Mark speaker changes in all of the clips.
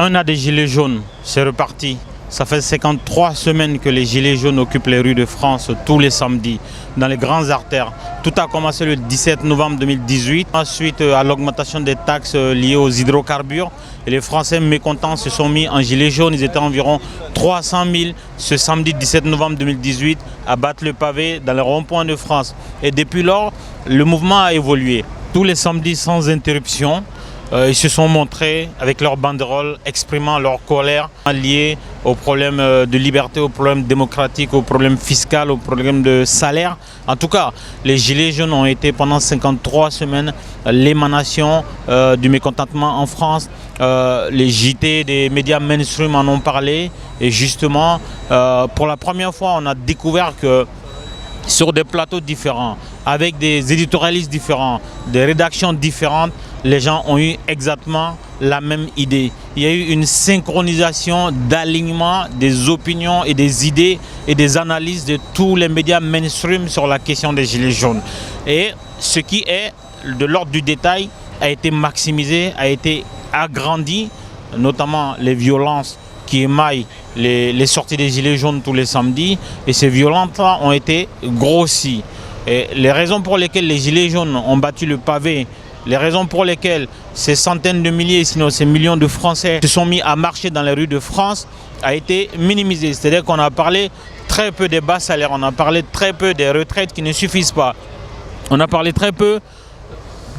Speaker 1: Un an des Gilets jaunes, c'est reparti. Ça fait 53 semaines que les Gilets jaunes occupent les rues de France tous les samedis, dans les grandes artères. Tout a commencé le 17 novembre 2018, suite à l'augmentation des taxes liées aux hydrocarbures. Et les Français mécontents se sont mis en Gilets jaunes. Ils étaient environ 300 000 ce samedi 17 novembre 2018 à battre le pavé dans les ronds-points de France. Et depuis lors, le mouvement a évolué. Tous les samedis sans interruption, ils se sont montrés avec leurs banderoles, exprimant leur colère liée aux problèmes de liberté, aux problèmes démocratiques, aux problèmes fiscaux, aux problèmes de salaire. En tout cas, les Gilets jaunes ont été pendant 53 semaines l'émanation du mécontentement en France. Les JT des médias mainstream en ont parlé. Et justement, pour la première fois, on a découvert que sur des plateaux différents, avec des éditorialistes différents, des rédactions différentes, les gens ont eu exactement la même idée. Il y a eu une synchronisation d'alignement des opinions et des idées et des analyses de tous les médias mainstream sur la question des Gilets jaunes. Et ce qui est de l'ordre du détail a été maximisé, a été agrandi, notamment les violences qui émaillent les sorties des Gilets jaunes tous les samedis. Et ces violences-là ont été grossies. Et les raisons pour lesquelles les Gilets jaunes ont battu le pavé, les raisons pour lesquelles ces centaines de milliers, sinon ces millions de Français se sont mis à marcher dans les rues de France a été minimisée. C'est-à-dire qu'on a parlé très peu des bas salaires, on a parlé très peu des retraites qui ne suffisent pas. On a parlé très peu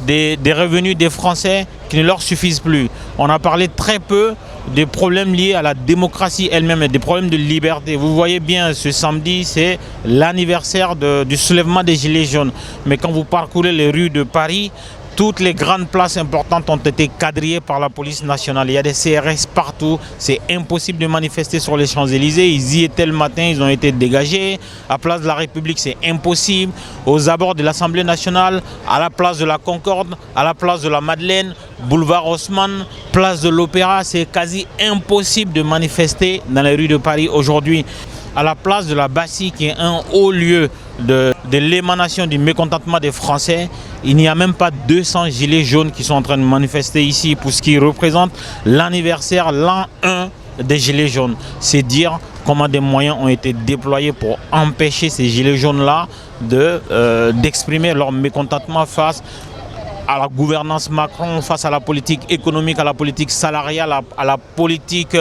Speaker 1: des revenus des Français qui ne leur suffisent plus. On a parlé très peu des problèmes liés à la démocratie elle-même et des problèmes de liberté. Vous voyez bien, ce samedi, c'est l'anniversaire du soulèvement des Gilets jaunes. Mais quand vous parcourez les rues de Paris, toutes les grandes places importantes ont été quadrillées par la police nationale. Il y a des CRS partout. C'est impossible de manifester sur les Champs-Élysées. Ils y étaient le matin, ils ont été dégagés. À Place de la République, c'est impossible. Aux abords de l'Assemblée nationale, à la place de la Concorde, à la place de la Madeleine, boulevard Haussmann, place de l'Opéra, c'est quasi impossible de manifester dans les rues de Paris aujourd'hui. À la place de la Bastille, qui est un haut lieu de l'émanation du mécontentement des Français, il n'y a même pas 200 gilets jaunes qui sont en train de manifester ici pour ce qui représente l'anniversaire, l'an 1 des gilets jaunes. C'est dire comment des moyens ont été déployés pour empêcher ces gilets jaunes-là d'exprimer leur mécontentement face à la gouvernance Macron, face à la politique économique, à la politique salariale, à la politique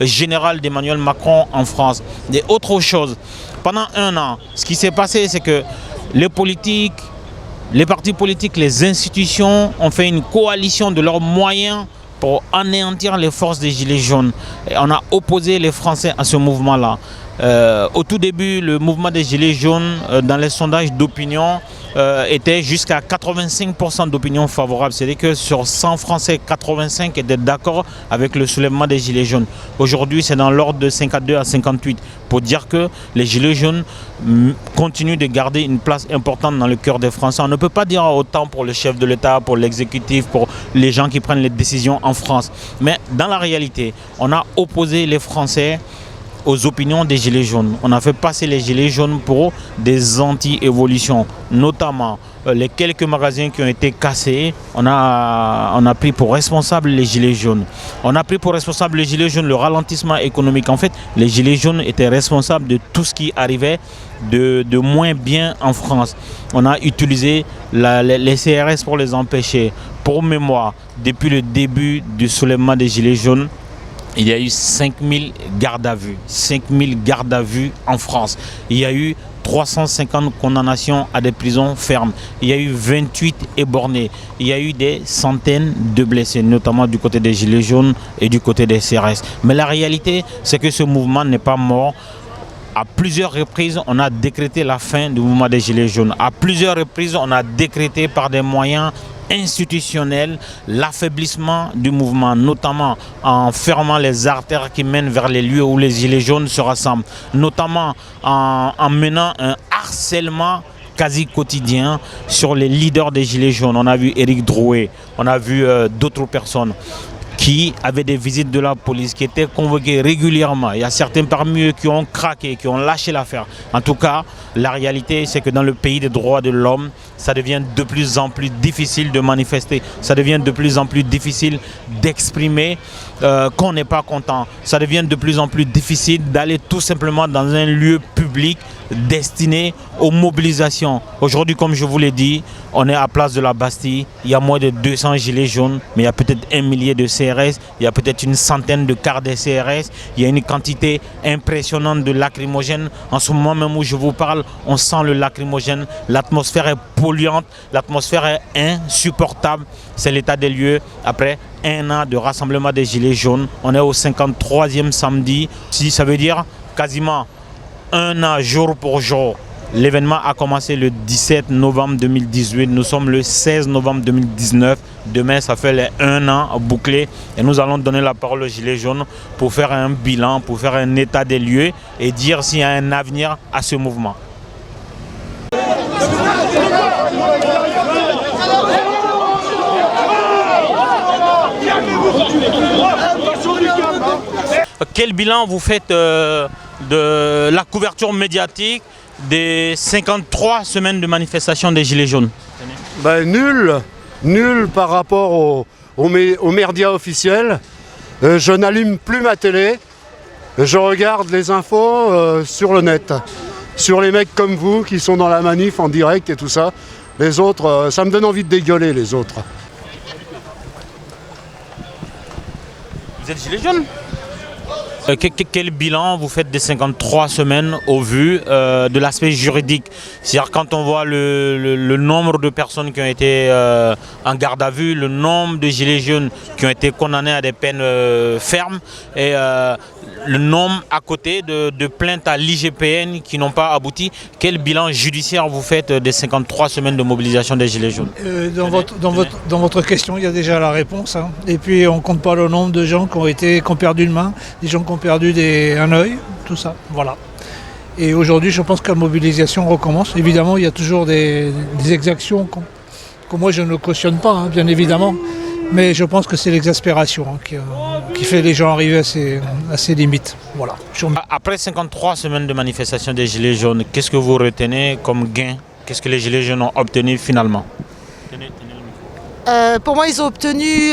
Speaker 1: générale d'Emmanuel Macron en France. Et autre chose, pendant un an, ce qui s'est passé, c'est que les politiques, les partis politiques, les institutions ont fait une coalition de leurs moyens pour anéantir les forces des Gilets jaunes. Et on a opposé les Français à ce mouvement-là. Au tout début, le mouvement des Gilets jaunes, dans les sondages d'opinion, était jusqu'à 85% d'opinion favorable. C'est-à-dire que sur 100 Français, 85 étaient d'accord avec le soulèvement des Gilets jaunes. Aujourd'hui, c'est dans l'ordre de 52 à 58 pour dire que les Gilets jaunes continuent de garder une place importante dans le cœur des Français. On ne peut pas dire autant pour le chef de l'État, pour l'exécutif, pour les gens qui prennent les décisions en France. Mais dans la réalité, on a opposé les Français aux opinions des Gilets jaunes. On a fait passer les Gilets jaunes pour des anti-évolutions, notamment les quelques magasins qui ont été cassés. On a pris pour responsable les Gilets jaunes. On a pris pour responsable les Gilets jaunes le ralentissement économique. En fait, les Gilets jaunes étaient responsables de tout ce qui arrivait de moins bien en France. On a utilisé les CRS pour les empêcher. Pour mémoire, depuis le début du soulèvement des Gilets jaunes, il y a eu 5000 gardes à vue. 5000 gardes à vue en France. Il y a eu 350 condamnations à des prisons fermes. Il y a eu 28 éborgnés. Il y a eu des centaines de blessés, notamment du côté des Gilets jaunes et du côté des CRS. Mais la réalité, c'est que ce mouvement n'est pas mort. À plusieurs reprises, on a décrété la fin du mouvement des Gilets jaunes. À plusieurs reprises, on a décrété par des moyens institutionnel, l'affaiblissement du mouvement, notamment en fermant les artères qui mènent vers les lieux où les Gilets jaunes se rassemblent, notamment en menant un harcèlement quasi quotidien sur les leaders des Gilets jaunes. On a vu Éric Drouet, on a vu d'autres personnes qui avaient des visites de la police, qui étaient convoqués régulièrement. Il y a certains parmi eux qui ont craqué, qui ont lâché l'affaire. En tout cas, la réalité, c'est que dans le pays des droits de l'homme, ça devient de plus en plus difficile de manifester, ça devient de plus en plus difficile d'exprimer qu'on n'est pas content, ça devient de plus en plus difficile d'aller tout simplement dans un lieu public destiné aux mobilisations. Aujourd'hui, comme je vous l'ai dit, on est à Place de la Bastille, il y a moins de 200 gilets jaunes, mais il y a peut-être 1 millier de CRS, il y a peut-être une centaine de quarts de CRS, il y a une quantité impressionnante de lacrymogènes. En ce moment même où je vous parle, on sent le lacrymogène, l'atmosphère est polluante, l'atmosphère est insupportable. C'est l'état des lieux après 1 an de rassemblement des gilets jaunes. On est au 53e samedi, si ça veut dire quasiment 1 an jour pour jour. L'événement a commencé le 17 novembre 2018. Nous sommes le 16 novembre 2019. Demain, ça fait les 1 an bouclé. Et nous allons donner la parole aux Gilets jaunes pour faire un bilan, pour faire un état des lieux et dire s'il y a un avenir à ce mouvement. Quel bilan vous faites de la couverture médiatique des 53 semaines de manifestation des Gilets jaunes?
Speaker 2: Nul par rapport aux médias officiels. Je n'allume plus ma télé, je regarde les infos sur le net, sur les mecs comme vous qui sont dans la manif en direct et tout ça. Les autres, ça me donne envie de dégueuler les autres.
Speaker 1: Vous êtes Gilets jaunes? Quel bilan vous faites des 53 semaines au vu de l'aspect juridique? C'est-à-dire quand on voit le nombre de personnes qui ont été en garde à vue, le nombre de gilets jaunes qui ont été condamnés à des peines fermes et le nombre à côté de plaintes à l'IGPN qui n'ont pas abouti. Quel bilan judiciaire vous faites des 53 semaines de mobilisation des gilets jaunes?
Speaker 3: Dans votre question, il y a déjà la réponse. Hein. Et puis on ne compte pas le nombre de gens qui ont perdu une main, des gens qui ont perdu un œil, tout ça. Voilà. Et aujourd'hui, je pense que la mobilisation recommence. Évidemment, il y a toujours des exactions que moi je ne cautionne pas, hein, bien évidemment. Mais je pense que c'est l'exaspération qui fait les gens arriver à ces limites. Voilà.
Speaker 1: Après 53 semaines de manifestation des Gilets jaunes, qu'est-ce que vous retenez comme gain? Qu'est-ce que les Gilets jaunes ont obtenu finalement?
Speaker 4: Pour moi, ils ont obtenu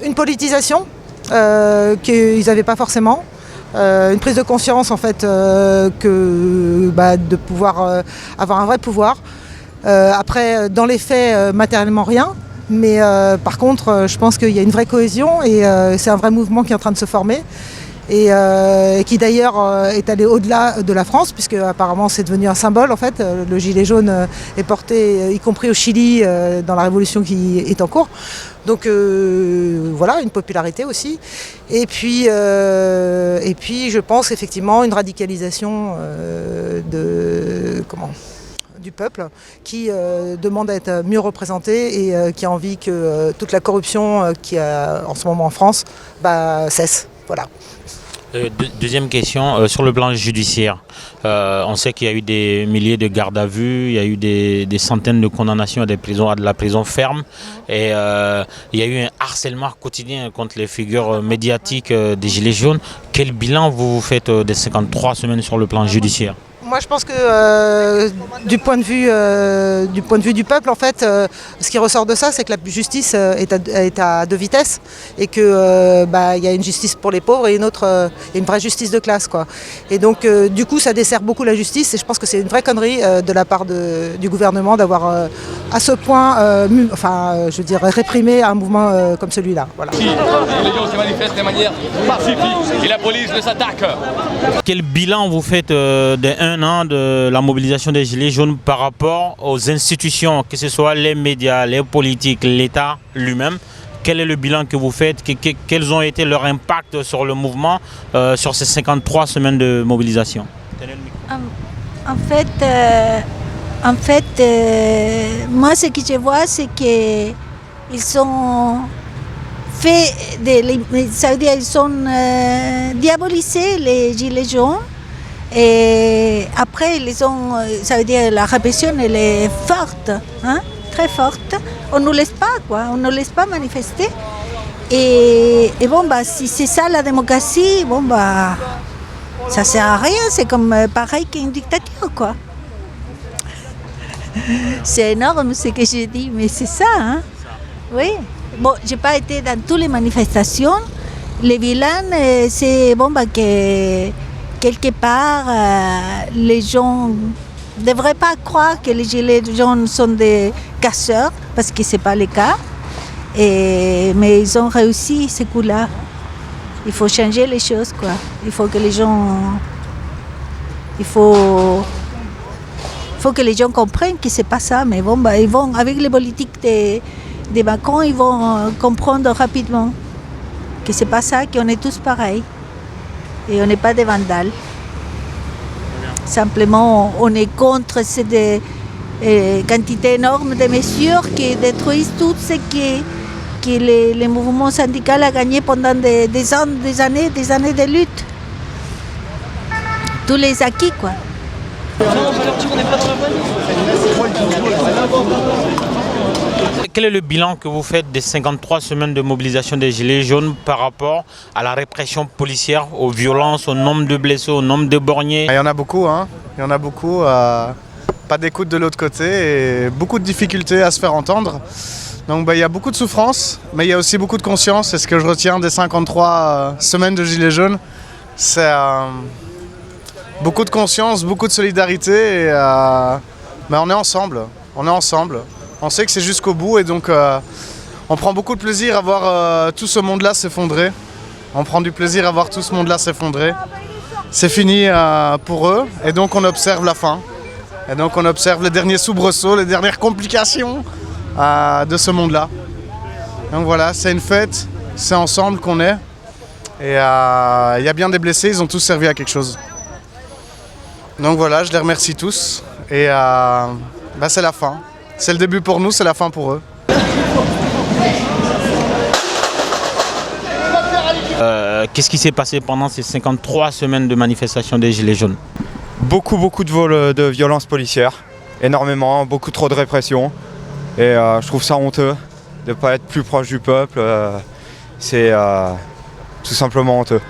Speaker 4: une politisation qu'ils n'avaient pas forcément. Une prise de conscience en fait de pouvoir avoir un vrai pouvoir. Après, dans les faits, matériellement rien. Mais par contre, je pense qu'il y a une vraie cohésion et c'est un vrai mouvement qui est en train de se former et qui d'ailleurs est allé au-delà de la France puisque apparemment c'est devenu un symbole en fait. Le gilet jaune est porté y compris au Chili dans la révolution qui est en cours. Donc voilà, une popularité aussi. Et puis je pense effectivement une radicalisation du peuple qui demande à être mieux représenté et qui a envie que toute la corruption qu'il y a en ce moment en France cesse. Voilà.
Speaker 1: Deuxième question, sur le plan judiciaire, on sait qu'il y a eu des milliers de gardes à vue, il y a eu des centaines de condamnations à de la prison ferme et il y a eu un harcèlement quotidien contre les figures médiatiques des Gilets jaunes. Quel bilan vous faites des 53 semaines sur le plan judiciaire?
Speaker 4: Moi, je pense que du point de vue du peuple, en fait, ce qui ressort de ça, c'est que la justice est à deux vitesses et que y a une justice pour les pauvres et une vraie justice de classe, quoi. Et donc, du coup, ça dessert beaucoup la justice et je pense que c'est une vraie connerie de la part du gouvernement d'avoir à ce point, réprimé un mouvement comme celui-là. Voilà.
Speaker 5: Les gens se manifestent de manière pacifique et la police les attaque.
Speaker 1: Quel bilan vous faites des 1 an de la mobilisation des Gilets jaunes par rapport aux institutions, que ce soit les médias, les politiques, l'État lui-même? Quel est le bilan que vous faites? Quels ont été leurs impacts sur le mouvement sur ces 53 semaines de mobilisation?
Speaker 6: En fait, moi ce que je vois, c'est qu'ils ont fait, ça veut dire ils ont diabolisé les Gilets jaunes. Et après, ça veut dire la répression, elle est forte, hein, très forte. On ne laisse pas, on ne laisse pas manifester. Et si c'est ça la démocratie, ça sert à rien. C'est comme pareil qu'une dictature, quoi. C'est énorme ce que je dis, mais c'est ça, hein? Oui. Bon, j'ai pas été dans toutes les manifestations. Les vilains, c'est bon, que quelque part, les gens ne devraient pas croire que les gilets jaunes sont des casseurs, parce que ce n'est pas le cas. Mais ils ont réussi ce coup-là. Il faut changer les choses, quoi. Il faut que les gens... Il faut que les gens comprennent que ce n'est pas ça. Mais bon, ils vont, avec les politiques de Macron, ils vont comprendre rapidement que ce n'est pas ça, qu'on est tous pareils. Et on n'est pas des vandales. Simplement, on est contre cette quantité énorme de mesures qui détruisent tout ce que les mouvements syndicaux ont gagné pendant des années de lutte. Tous les acquis, quoi.
Speaker 1: Quel est le bilan que vous faites des 53 semaines de mobilisation des Gilets jaunes par rapport à la répression policière, aux violences, au nombre de blessés, au nombre de borgnés?
Speaker 7: Il y en a beaucoup, hein. Il y en a beaucoup. Pas d'écoute de l'autre côté et beaucoup de difficultés à se faire entendre. Donc il y a beaucoup de souffrance, mais il y a aussi beaucoup de conscience. C'est ce que je retiens des 53 semaines de Gilets jaunes. C'est beaucoup de conscience, beaucoup de solidarité. Mais on est ensemble. On sait que c'est jusqu'au bout et donc on prend beaucoup de plaisir à voir tout ce monde-là s'effondrer. On prend du plaisir à voir tout ce monde-là s'effondrer. C'est fini pour eux et donc on observe la fin. Et donc on observe les derniers soubresauts, les dernières complications de ce monde-là. Donc voilà, c'est une fête, c'est ensemble qu'on est. Et il y a bien des blessés, ils ont tous servi à quelque chose. Donc voilà, je les remercie tous. Et c'est la fin. C'est le début pour nous, c'est la fin pour eux.
Speaker 1: Qu'est-ce qui s'est passé pendant ces 53 semaines de manifestation des Gilets jaunes?
Speaker 8: Beaucoup de violences policières, énormément, beaucoup trop de répression. Et je trouve ça honteux de ne pas être plus proche du peuple. C'est tout simplement honteux.